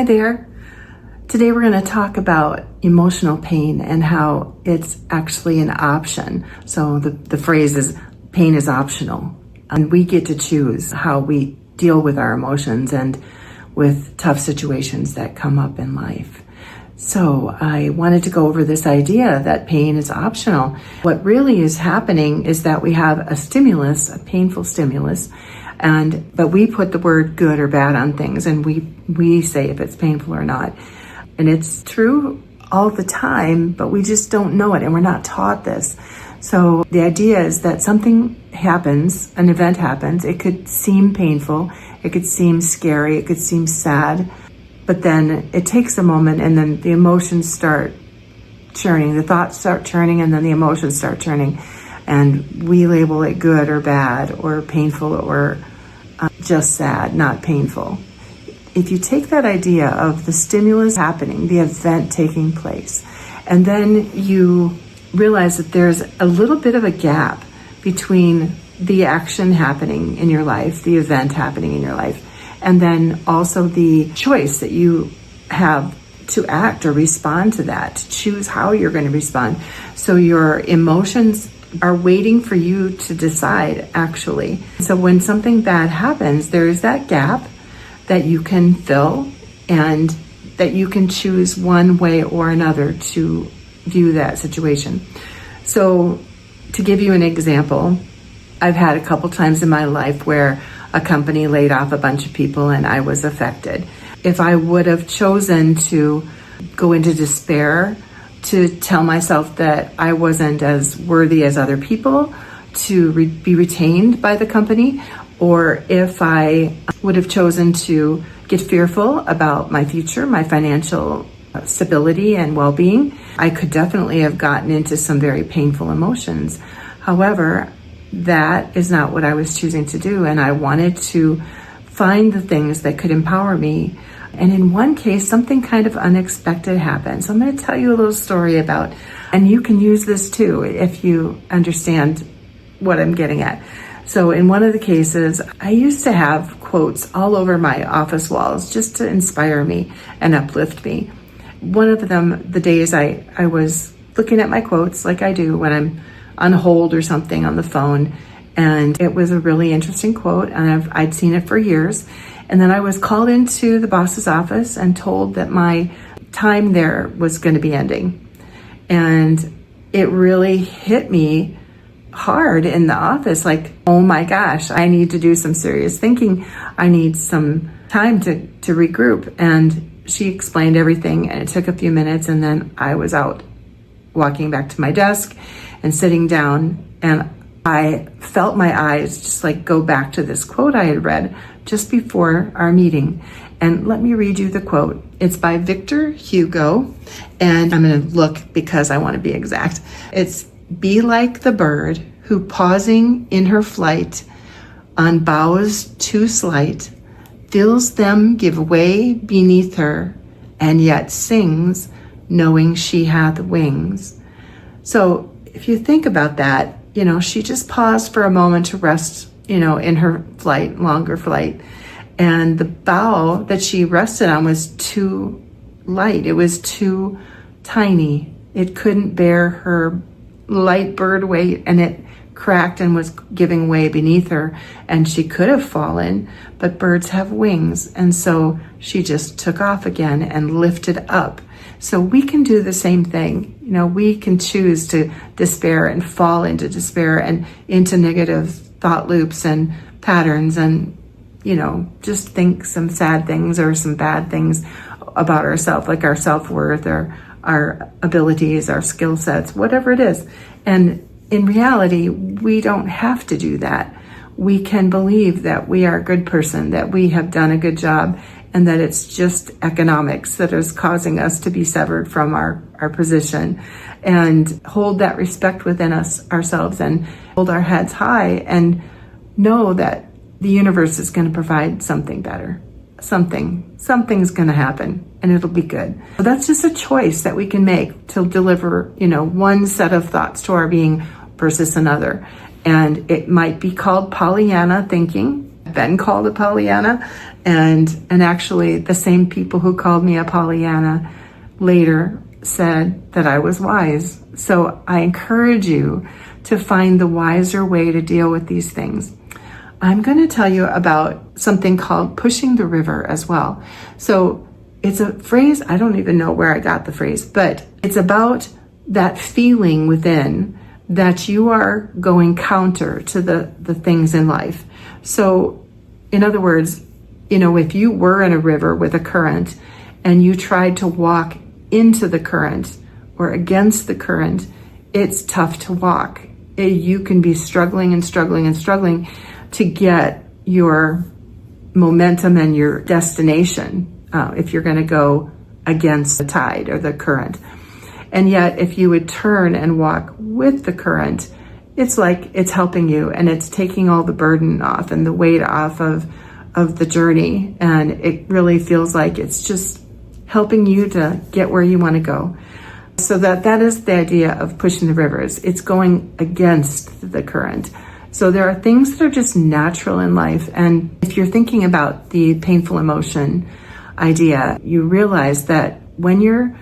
there. Today we're going to talk about emotional pain and how it's actually an option. So the phrase is pain is optional, and we get to choose how we deal with our emotions and with tough situations that come up in life. So I wanted to go over this idea that pain is optional. What really is happening is that we have a stimulus, a painful stimulus, but we put the word good or bad on things, and we say if it's painful or not. And it's true all the time, but we just don't know it, and we're not taught this. So the idea is that something happens, an event happens, it could seem painful, it could seem scary, it could seem sad, but then it takes a moment and then the emotions start churning, the thoughts start churning, and then the emotions start churning. And we label it good or bad or painful or just sad, not painful. If you take that idea of the stimulus happening, the event taking place, and then you realize that there's a little bit of a gap between the action happening in your life, the event happening in your life, and then also the choice that you have to act or respond to that, to choose how you're going to respond. So your emotions are waiting for you to decide, actually. So when something bad happens, there is that gap that you can fill and that you can choose one way or another to view that situation. So to give you an example, I've had a couple times in my life where a company laid off a bunch of people and I was affected. If I would have chosen to go into despair, to tell myself that I wasn't as worthy as other people to be retained by the company, or if I would have chosen to get fearful about my future, my financial stability and well-being, I could definitely have gotten into some very painful emotions. However, that is not what I was choosing to do, and I wanted to find the things that could empower me. And in one case, something kind of unexpected happened. So I'm going to tell you a little story about, and you can use this too if you understand what I'm getting at. So in one of the cases, I used to have quotes all over my office walls just to inspire me and uplift me. One of them, the days I was looking at my quotes like I do when I'm on hold or something on the phone, and it was a really interesting quote, and I'd seen it for years. And then I was called into the boss's office and told that my time there was going to be ending. And it really hit me hard in the office, like, oh my gosh, I need to do some serious thinking. I need some time to regroup. And she explained everything, and it took a few minutes, and then I was out walking back to my desk and sitting down, and I felt my eyes just like go back to this quote I had read just before our meeting. And let me read you the quote. It's by Victor Hugo, and I'm going to look because I want to be exact. It's, "Be like the bird who, pausing in her flight on boughs too slight, feels them give way beneath her, and yet sings, knowing she hath wings." So if you think about that, she just paused for a moment to rest, in her flight, longer flight. And the bough that she rested on was too light. It was too tiny. It couldn't bear her light bird weight, and it cracked and was giving way beneath her, and she could have fallen, but birds have wings. And so she just took off again and lifted up. So we can do the same thing. We can choose to despair and fall into despair and into negative thought loops and patterns and, just think some sad things or some bad things about ourselves, like our self-worth or our abilities, our skill sets, whatever it is. And in reality, we don't have to do that. We can believe that we are a good person, that we have done a good job, and that it's just economics that is causing us to be severed from our position, and hold that respect within ourselves and hold our heads high and know that the universe is going to provide something better. Something's going to happen, and it'll be good. So that's just a choice that we can make to deliver, one set of thoughts to our being versus another. And it might be called Pollyanna thinking. been called a Pollyanna. And actually the same people who called me a Pollyanna later said that I was wise. So I encourage you to find the wiser way to deal with these things. I'm going to tell you about something called pushing the river as well. So it's a phrase, I don't even know where I got the phrase, but it's about that feeling within that you are going counter to the things in life. So in other words, if you were in a river with a current and you tried to walk into the current or against the current, it's tough to walk. You can be struggling and struggling and struggling to get your momentum and your destination if you're going to go against the tide or the current. And yet if you would turn and walk with the current, it's like it's helping you and it's taking all the burden off and the weight off of the journey. And it really feels like it's just helping you to get where you want to go. So that is the idea of pushing the rivers. It's going against the current. So there are things that are just natural in life. And if you're thinking about the painful emotion idea, you realize that when you're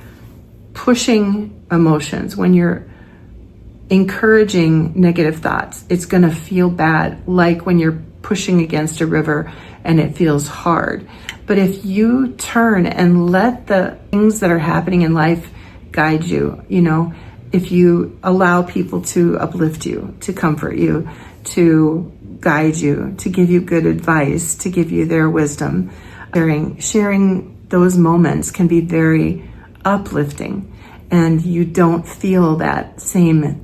pushing emotions, when you're encouraging negative thoughts, it's going to feel bad, like when you're pushing against a river and it feels hard. But if you turn and let the things that are happening in life guide you, if you allow people to uplift you, to comfort you, to guide you, to give you good advice, to give you their wisdom, sharing those moments can be very uplifting, and you don't feel that same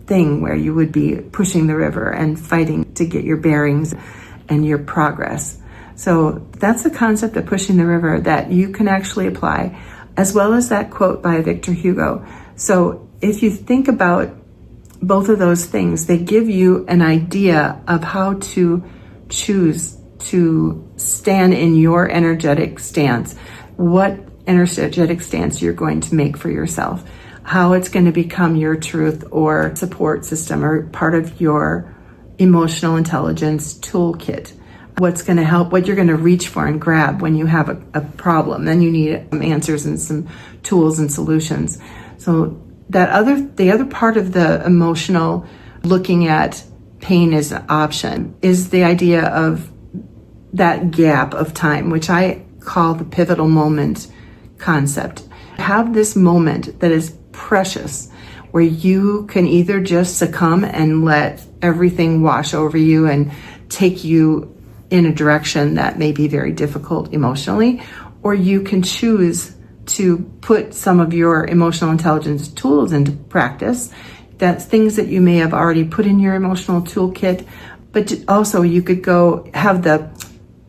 thing where you would be pushing the river and fighting to get your bearings and your progress. So that's the concept of pushing the river that you can actually apply, as well as that quote by Victor Hugo. So if you think about both of those things, they give you an idea of how to choose to stand in your energetic stance, what energetic stance you're going to make for yourself, how it's going to become your truth or support system or part of your emotional intelligence toolkit. What's going to help, what you're going to reach for and grab when you have a problem. Then you need some answers and some tools and solutions. So the other part of the emotional looking at pain as an option is the idea of that gap of time, which I call the pivotal moment concept. Have this moment that is precious, where you can either just succumb and let everything wash over you and take you in a direction that may be very difficult emotionally, or you can choose to put some of your emotional intelligence tools into practice. That's things that you may have already put in your emotional toolkit, but also you could go have the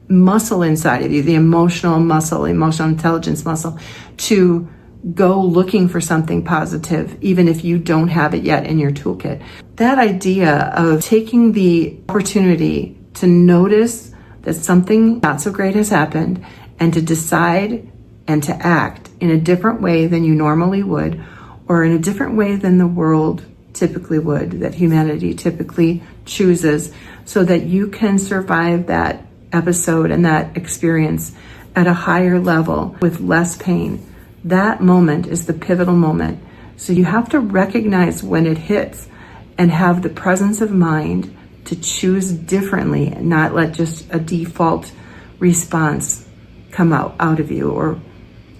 muscle inside of you, the emotional muscle, emotional intelligence muscle, to go looking for something positive, even if you don't have it yet in your toolkit. That idea of taking the opportunity to notice that something not so great has happened and to decide and to act in a different way than you normally would, or in a different way than the world typically would, that humanity typically chooses, so that you can survive that episode and that experience at a higher level with less pain. That moment is the pivotal moment. So you have to recognize when it hits and have the presence of mind to choose differently and not let just a default response come out of you or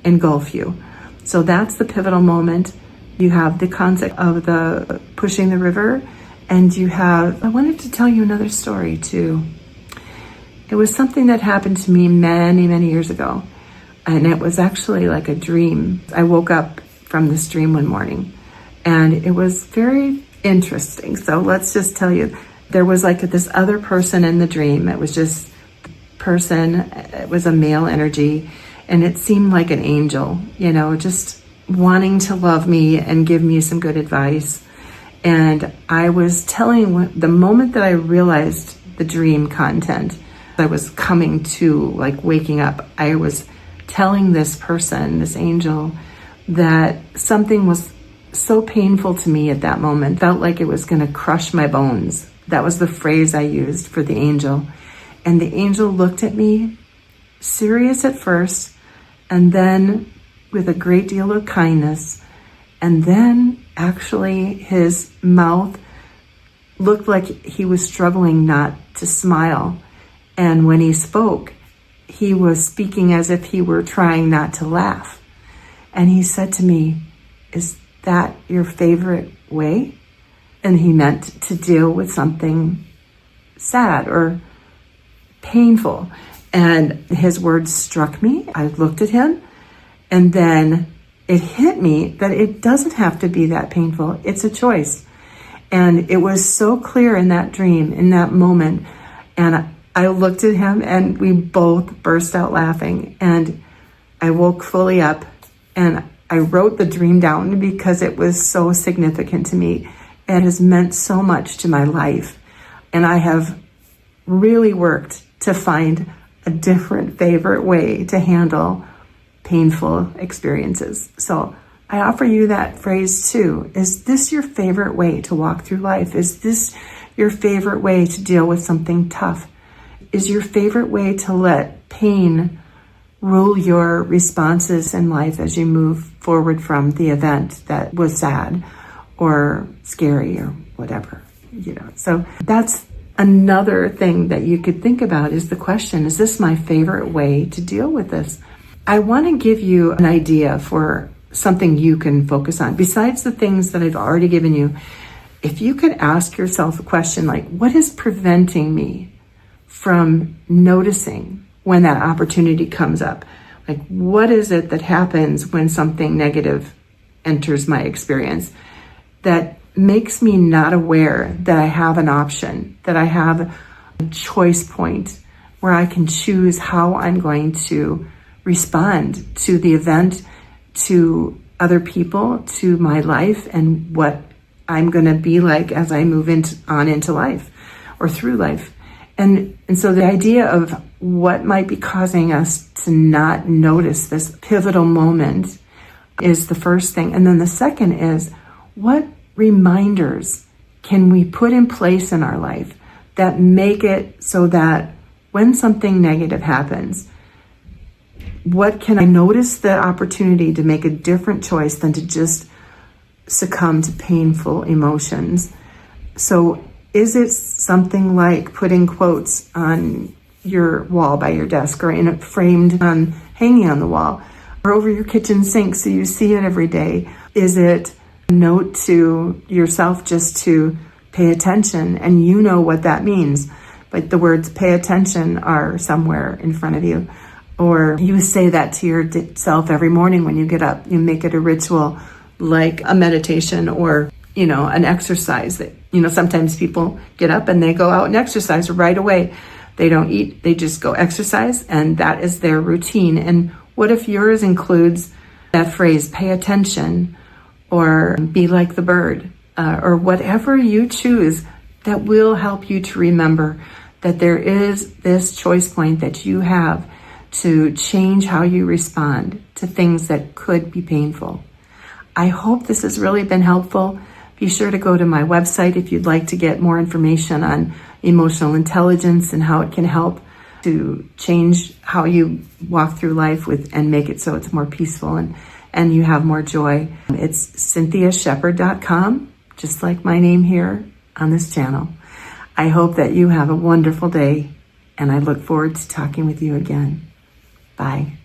engulf you. So that's the pivotal moment. You have the concept of the pushing the river, and I wanted to tell you another story too. It was something that happened to me many, many years ago. And it was actually like a dream. I woke up from this dream one morning and it was very interesting. So let's just tell you, there was like this other person in the dream. It was just person, it was a male energy, and it seemed like an angel, just wanting to love me and give me some good advice. And I was telling, the moment that I realized the dream content, I was coming to, like waking up, I was telling this person, this angel, that something was so painful to me at that moment, felt like it was going to crush my bones. That was the phrase I used for the angel. And the angel looked at me, serious at first, and then with a great deal of kindness. And then actually his mouth looked like he was struggling not to smile. And when he spoke, he was speaking as if he were trying not to laugh. And he said to me, "Is that your favorite way?" And he meant to deal with something sad or painful. And his words struck me. I looked at him, and then it hit me that it doesn't have to be that painful. It's a choice. And it was so clear in that dream, in that moment. And I looked at him and we both burst out laughing. And I woke fully up and I wrote the dream down because it was so significant to me. It has meant so much to my life. And I have really worked to find a different favorite way to handle painful experiences. So I offer you that phrase too. Is this your favorite way to walk through life? Is this your favorite way to deal with something tough? Is your favorite way to let pain rule your responses in life as you move forward from the event that was sad or scary or whatever, So that's another thing that you could think about is the question, is this my favorite way to deal with this? I want to give you an idea for something you can focus on. Besides the things that I've already given you, if you could ask yourself a question like, what is preventing me from noticing when that opportunity comes up? Like, what is it that happens when something negative enters my experience that makes me not aware that I have an option, that I have a choice point where I can choose how I'm going to respond to the event, to other people, to my life, and what I'm going to be like as I move on into life or through life. And so the idea of what might be causing us to not notice this pivotal moment is the first thing. And then the second is, what reminders can we put in place in our life that make it so that when something negative happens, what can I notice the opportunity to make a different choice than to just succumb to painful emotions? So is it something like putting quotes on your wall by your desk or in it framed on hanging on the wall or over your kitchen sink so you see it every day? Is it a note to yourself just to pay attention and you know what that means, but the words pay attention are somewhere in front of you? Or you say that to yourself every morning when you get up. You make it a ritual like a meditation or, an exercise that, sometimes people get up and they go out and exercise right away. They don't eat, they just go exercise, and that is their routine. And what if yours includes that phrase, pay attention, or be like the bird, or whatever you choose that will help you to remember that there is this choice point that you have to change how you respond to things that could be painful. I hope this has really been helpful. Be sure to go to my website if you'd like to get more information on emotional intelligence and how it can help to change how you walk through life and make it so it's more peaceful and you have more joy. It's CynthiaShepherd.com, just like my name here on this channel. I hope that you have a wonderful day, and I look forward to talking with you again. Bye.